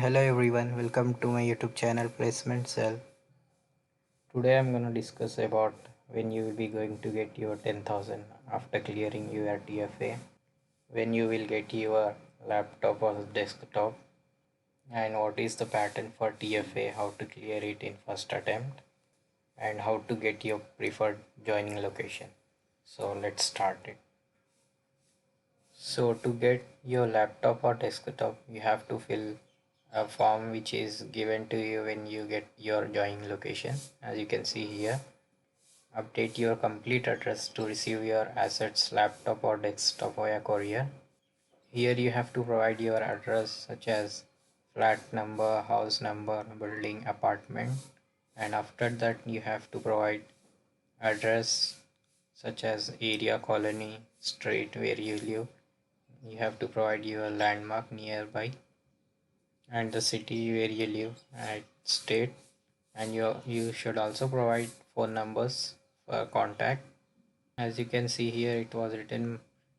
Hello everyone, welcome to my YouTube channel Placement Cell. Today I'm going to discuss about when you will be going to get your 10,000 after clearing your TFA, when you will get your laptop or desktop, and what is the pattern for TFA, how to clear it in first attempt, and how to get your preferred joining location. So let's start it. So to get your laptop or desktop, you have to fill a form which is given to you when you get your joining location. As you can see here, update your complete address to receive your assets, laptop or desktop via courier. Here you have to provide your address such as flat number, house number, building, apartment, and after that you have to provide address such as area, colony, street where you live. You have to provide your landmark nearby and the city where you live and state, and you should also provide phone numbers for contact. As you can see here, it was written,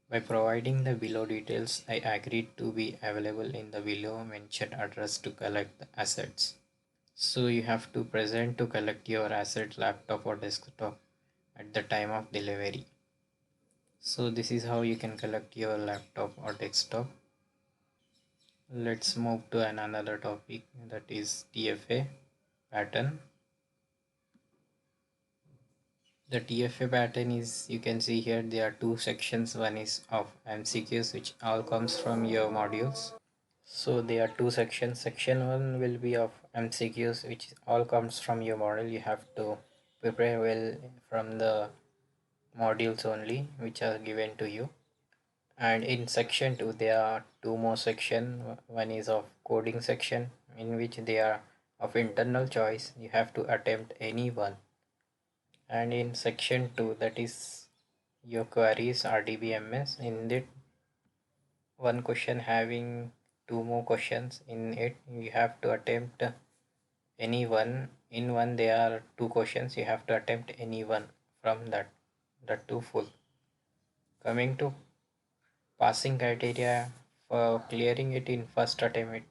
by providing the below details I agreed to be available in the below mentioned address to collect the assets. So you have to present to collect your asset, laptop or desktop at the time of delivery. So this is how you can collect your laptop or desktop. Let's move to another topic, that is TFA pattern. The TFA pattern is, you can see here, there are two sections. One is of MCQs, which all comes from your modules. So there are two sections. Section 1 will be of MCQs, which all comes from your module. You have to prepare well from the modules only which are given to you. And in section 2 there are two more section. One is of coding section, in which they are of internal choice. You have to attempt any one. And in section 2, that is your queries RDBMS, in that one question having two more questions in it, you have to attempt any one. In one there are two questions, you have to attempt any one from that two full. Coming to passing criteria, for clearing it in first attempt,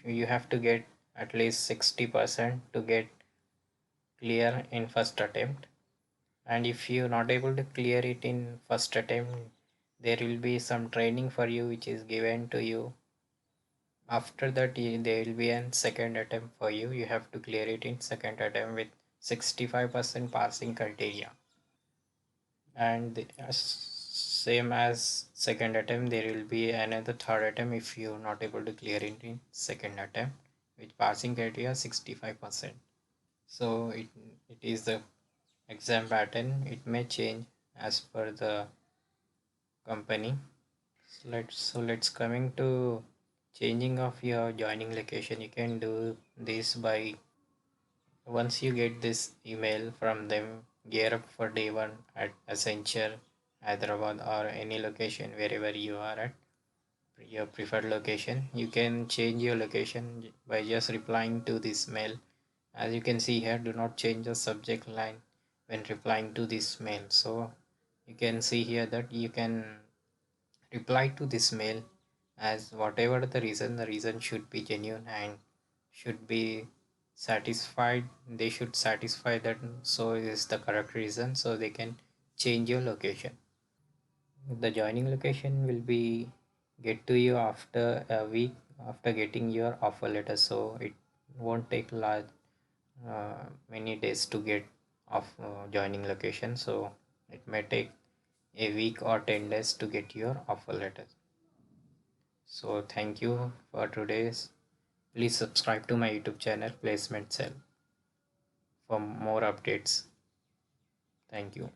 you have to get at least 60% to get clear in first attempt. And if you're not able to clear it in first attempt, there will be some training for you which is given to you. After that there will be a second attempt for you. You have to clear it in second attempt with 65% passing criteria. And same as second attempt, there will be another third attempt if you're not able to clear it in second attempt with passing criteria 65%. So it is the exam pattern. It may change as per the company. So let's coming to changing of your joining location. You can do this by, once you get this email from them, gear up for day one at Accenture, Hyderabad or any location wherever you are at your preferred location. You can change your location by just replying to this mail. As you can see here, do not change the subject line when replying to this mail. So you can see here that you can reply to this mail as whatever the reason should be genuine and should be satisfied. They should satisfy that so is the correct reason, so they can change your location. The joining location will be get to you after a week after getting your offer letter, so it won't take large many days to get off joining location. So it may take a week or 10 days to get your offer letter. So thank you for today's. Please subscribe to my YouTube channel Placement Cell for more updates. Thank you.